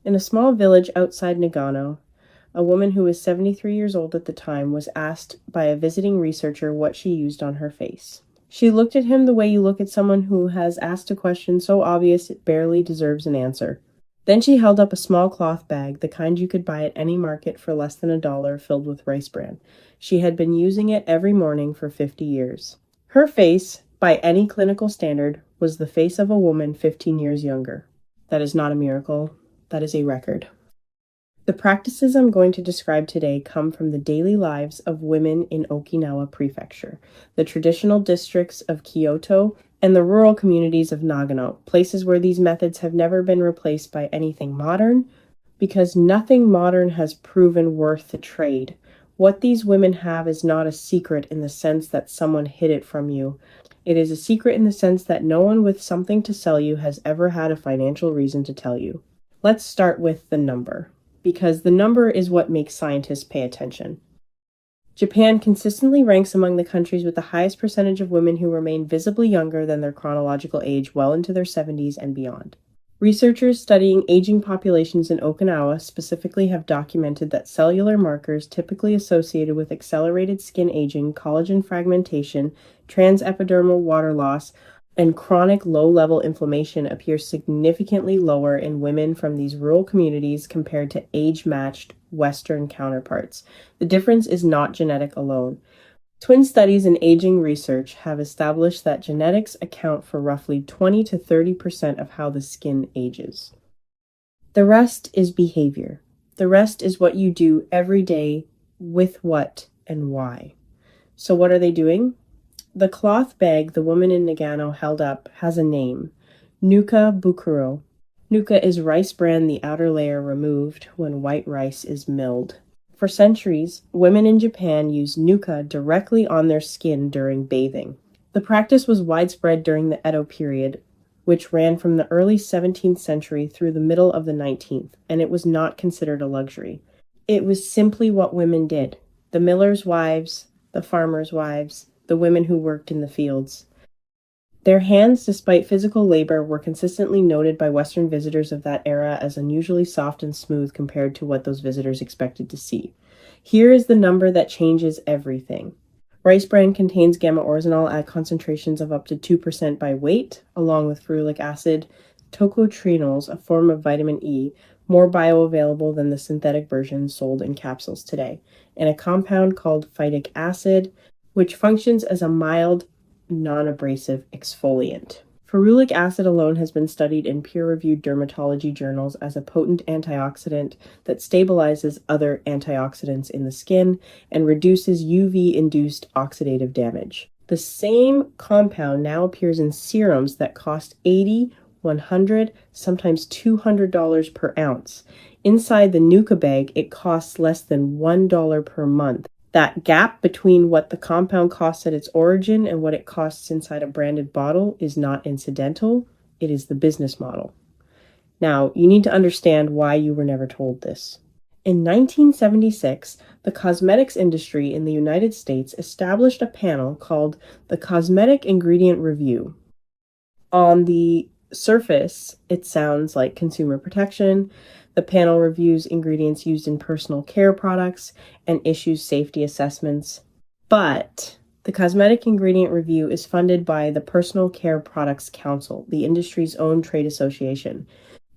In a small village outside Nagano, a woman who was 73 years old at the time was asked by a visiting researcher what she used on her face. She looked at him the way you look at someone who has asked a question so obvious it barely deserves an answer. Then she held up a small cloth bag, the kind you could buy at any market for less than $1, filled with rice bran. She had been using it every morning for 50 years. Her face, by any clinical standard, was the face of a woman 15 years younger. That is not a miracle. That is a record. The practices I'm going to describe today come from the daily lives of women in Okinawa Prefecture, the traditional districts of Kyoto, and the rural communities of Nagano, places where these methods have never been replaced by anything modern, because nothing modern has proven worth the trade. What these women have is not a secret in the sense that someone hid it from you. It is a secret in the sense that no one with something to sell you has ever had a financial reason to tell you. Let's start with the number, because the number is what makes scientists pay attention. Japan consistently ranks among the countries with the highest percentage of women who remain visibly younger than their chronological age well into their 70s and beyond. Researchers studying aging populations in Okinawa specifically have documented that cellular markers typically associated with accelerated skin aging, collagen fragmentation, transepidermal water loss, and chronic low-level inflammation appear significantly lower in women from these rural communities compared to age-matched Western counterparts. The difference is not genetic alone. Twin studies in aging research have established that genetics account for roughly 20 to 30% of how the skin ages. The rest is behavior. The rest is what you do every day, with what and why. So what are they doing? The cloth bag the woman in Nagano held up has a name, Nuka Bukuro. Nuka is rice bran, the outer layer removed when white rice is milled. For centuries, women in Japan used nuka directly on their skin during bathing. The practice was widespread during the Edo period, which ran from the early 17th century through the middle of the 19th, and it was not considered a luxury. It was simply what women did. The millers' wives, the farmers' wives, the women who worked in the fields. Their hands, despite physical labor, were consistently noted by Western visitors of that era as unusually soft and smooth compared to what those visitors expected to see. Here is the number that changes everything. Rice bran contains gamma-oryzanol at concentrations of up to 2% by weight, along with ferulic acid, tocotrienols, a form of vitamin E, more bioavailable than the synthetic versions sold in capsules today, and a compound called phytic acid, which functions as a mild, non-abrasive exfoliant. Ferulic acid alone has been studied in peer-reviewed dermatology journals as a potent antioxidant that stabilizes other antioxidants in the skin and reduces UV-induced oxidative damage. The same compound now appears in serums that cost $80, $100, sometimes $200 per ounce. Inside the Nuka bag, it costs less than $1 per month. That gap between what the compound costs at its origin and what it costs inside a branded bottle is not incidental. It is the business model. Now, you need to understand why you were never told this. In 1976, the cosmetics industry in the United States established a panel called the Cosmetic Ingredient Review. On the surface, it sounds like consumer protection. The panel reviews ingredients used in personal care products and issues safety assessments. But the Cosmetic Ingredient Review is funded by the Personal Care Products Council, the industry's own trade association.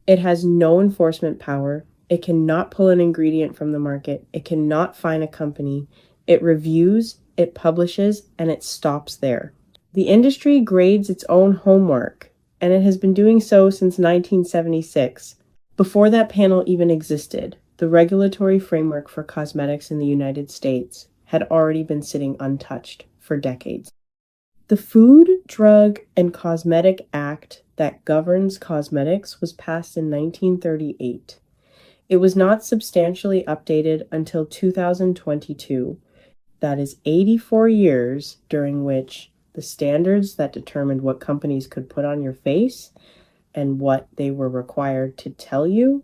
It has no enforcement power. It cannot pull an ingredient from the market. It cannot fine a company. It reviews, it publishes, and it stops there. The industry grades its own homework, and it has been doing so since 1976. Before that panel even existed, the regulatory framework for cosmetics in the United States had already been sitting untouched for decades. The Food, Drug, and Cosmetic Act that governs cosmetics was passed in 1938. It was not substantially updated until 2022. That is 84 years during which the standards that determined what companies could put on your face and what they were required to tell you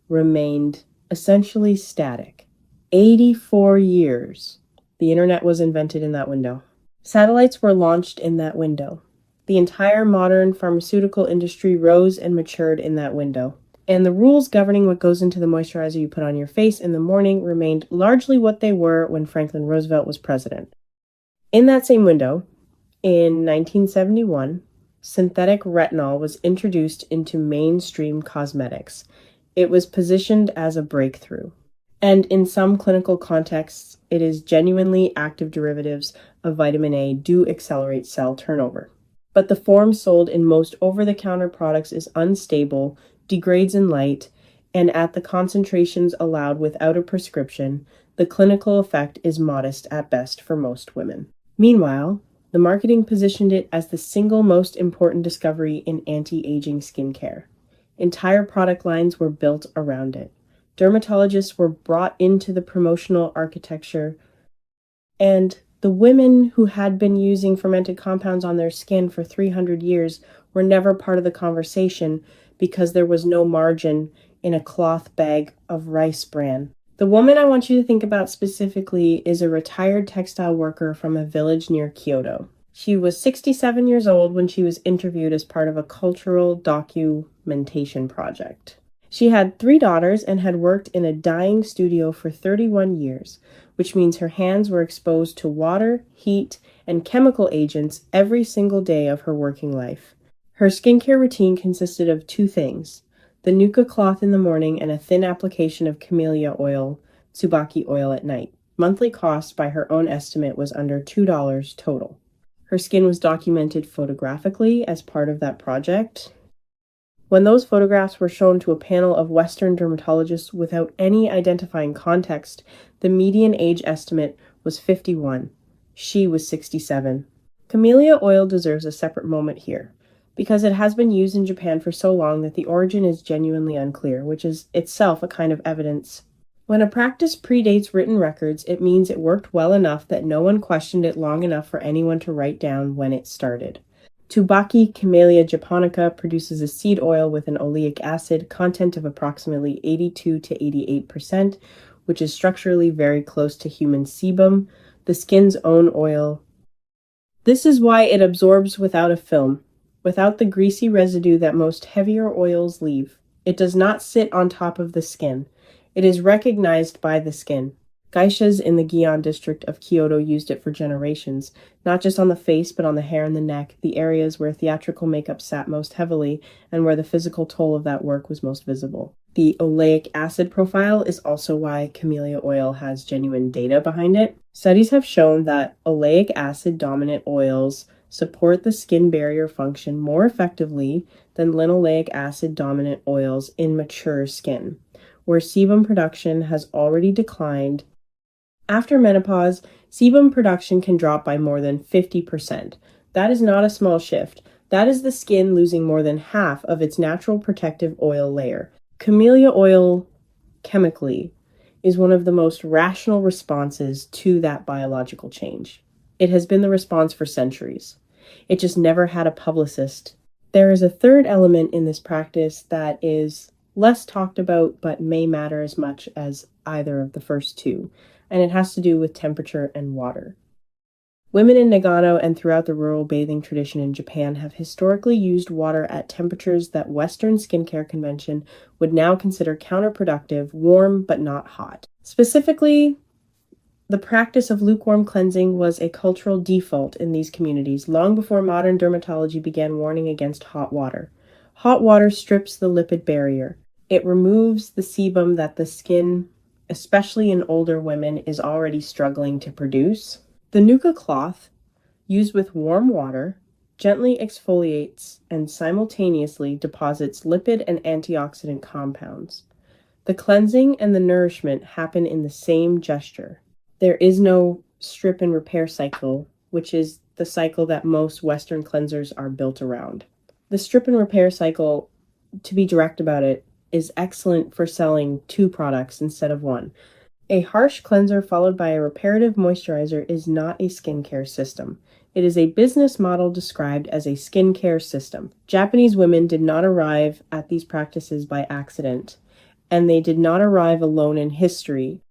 remained essentially static. 84 years. The internet was invented in that window. Satellites were launched in that window. The entire modern pharmaceutical industry rose and matured in that window. And the rules governing what goes into the moisturizer you put on your face in the morning remained largely what they were when Franklin Roosevelt was president. In that same window, in 1971, synthetic retinol was introduced into mainstream cosmetics. It was positioned as a breakthrough. And in some clinical contexts, it is genuinely active derivatives of vitamin A do accelerate cell turnover. But the form sold in most over-the-counter products is unstable, degrades in light, and at the concentrations allowed without a prescription, the clinical effect is modest at best for most women. Meanwhile, the marketing positioned it as the single most important discovery in anti-aging skincare. Entire product lines were built around it. Dermatologists were brought into the promotional architecture, and the women who had been using fermented compounds on their skin for 300 years were never part of the conversation because there was no margin in a cloth bag of rice bran. The woman I want you to think about specifically is a retired textile worker from a village near Kyoto. She was 67 years old when she was interviewed as part of a cultural documentation project. She had 3 daughters and had worked in a dyeing studio for 31 years, which means her hands were exposed to water, heat, and chemical agents every single day of her working life. Her skincare routine consisted of 2 things: the nuka cloth in the morning and a thin application of camellia oil, tsubaki oil at night. Monthly cost by her own estimate was under $2 total. Her skin was documented photographically as part of that project. When those photographs were shown to a panel of Western dermatologists without any identifying context, the median age estimate was 51. She was 67. Camellia oil deserves a separate moment here, because it has been used in Japan for so long that the origin is genuinely unclear, which is itself a kind of evidence. When a practice predates written records, it means it worked well enough that no one questioned it long enough for anyone to write down when it started. Tsubaki Camellia japonica produces a seed oil with an oleic acid content of approximately 82 to 88%, which is structurally very close to human sebum, the skin's own oil. This is why it absorbs without a film, without the greasy residue that most heavier oils leave. It does not sit on top of the skin. It is recognized by the skin. Geishas in the Gion district of Kyoto used it for generations, not just on the face but on the hair and the neck, the areas where theatrical makeup sat most heavily and where the physical toll of that work was most visible. The oleic acid profile is also why camellia oil has genuine data behind it. Studies have shown that oleic acid dominant oils support the skin barrier function more effectively than linoleic acid dominant oils in mature skin, where sebum production has already declined. After menopause, sebum production can drop by more than 50%. That is not a small shift. That is the skin losing more than half of its natural protective oil layer. Camellia oil, chemically, is one of the most rational responses to that biological change. It has been the response for centuries. It just never had a publicist. There is a third element in this practice that is less talked about but may matter as much as either of the first two, and it has to do with temperature and water. Women in Nagano and throughout the rural bathing tradition in Japan have historically used water at temperatures that Western skincare convention would now consider counterproductive, warm but not hot. Specifically, the practice of lukewarm cleansing was a cultural default in these communities long before modern dermatology began warning against hot water. Hot water strips the lipid barrier. It removes the sebum that the skin, especially in older women, is already struggling to produce. The nuka cloth, used with warm water, gently exfoliates and simultaneously deposits lipid and antioxidant compounds. The cleansing and the nourishment happen in the same gesture. There is no strip and repair cycle, which is the cycle that most Western cleansers are built around. The strip and repair cycle, to be direct about it, is excellent for selling 2 products instead of 1. A harsh cleanser followed by a reparative moisturizer is not a skincare system. It is a business model described as a skincare system. Japanese women did not arrive at these practices by accident, and they did not arrive alone in history.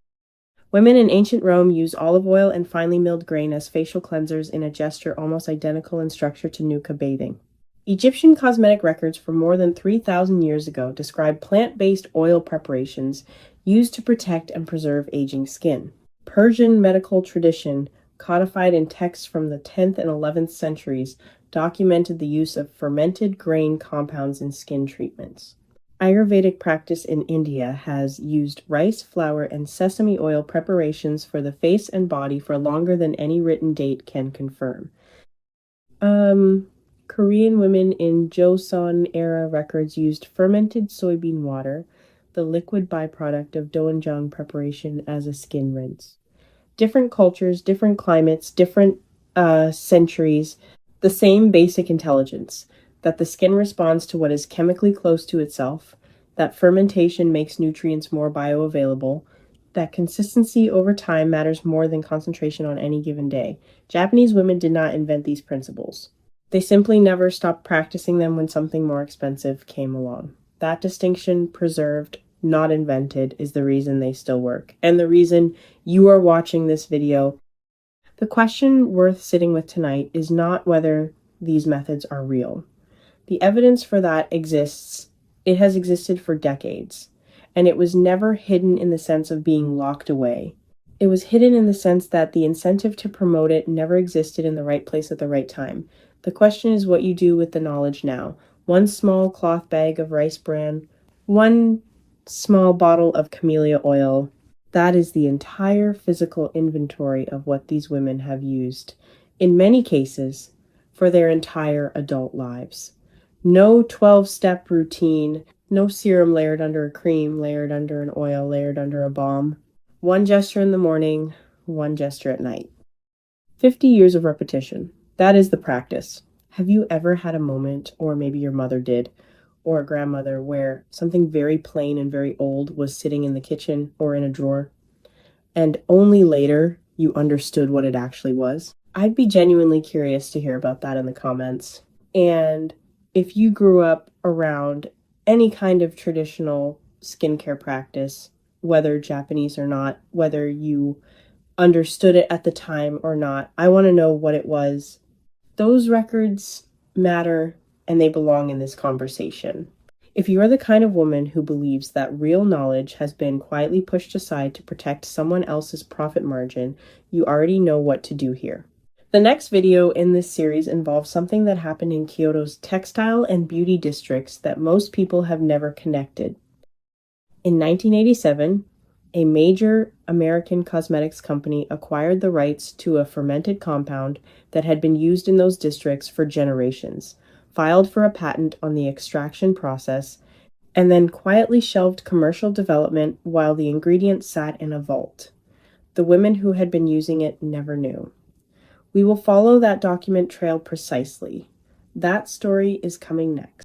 Women in ancient Rome used olive oil and finely milled grain as facial cleansers in a gesture almost identical in structure to nuka bathing. Egyptian cosmetic records from more than 3,000 years ago describe plant-based oil preparations used to protect and preserve aging skin. Persian medical tradition, codified in texts from the 10th and 11th centuries, documented the use of fermented grain compounds in skin treatments. Ayurvedic practice in India has used rice, flour, and sesame oil preparations for the face and body for longer than any written date can confirm. Korean women in Joseon era records used fermented soybean water, the liquid byproduct of doenjang preparation, as a skin rinse. Different cultures, different climates, different centuries, the same basic intelligence that the skin responds to what is chemically close to itself, that fermentation makes nutrients more bioavailable, that consistency over time matters more than concentration on any given day. Japanese women did not invent these principles. They simply never stopped practicing them when something more expensive came along. That distinction, preserved, not invented, is the reason they still work, and the reason you are watching this video. The question worth sitting with tonight is not whether these methods are real. The evidence for that exists. It has existed for decades, and it was never hidden in the sense of being locked away. It was hidden in the sense that the incentive to promote it never existed in the right place at the right time. The question is what you do with the knowledge now. One small cloth bag of rice bran, one small bottle of camellia oil. That is the entire physical inventory of what these women have used, in many cases, for their entire adult lives. No 12-step routine, no serum layered under a cream, layered under an oil, layered under a balm. One gesture in the morning, one gesture at night. 50 years of repetition. That is the practice. Have you ever had a moment, or maybe your mother did, or a grandmother, where something very plain and very old was sitting in the kitchen or in a drawer, and only later you understood what it actually was? I'd be genuinely curious to hear about that in the comments. And if you grew up around any kind of traditional skincare practice, whether Japanese or not, whether you understood it at the time or not, I want to know what it was. Those records matter, and they belong in this conversation. If you are the kind of woman who believes that real knowledge has been quietly pushed aside to protect someone else's profit margin, you already know what to do here. The next video in this series involves something that happened in Kyoto's textile and beauty districts that most people have never connected. In 1987, a major American cosmetics company acquired the rights to a fermented compound that had been used in those districts for generations, filed for a patent on the extraction process, and then quietly shelved commercial development while the ingredient sat in a vault. The women who had been using it never knew. We will follow that document trail precisely. That story is coming next.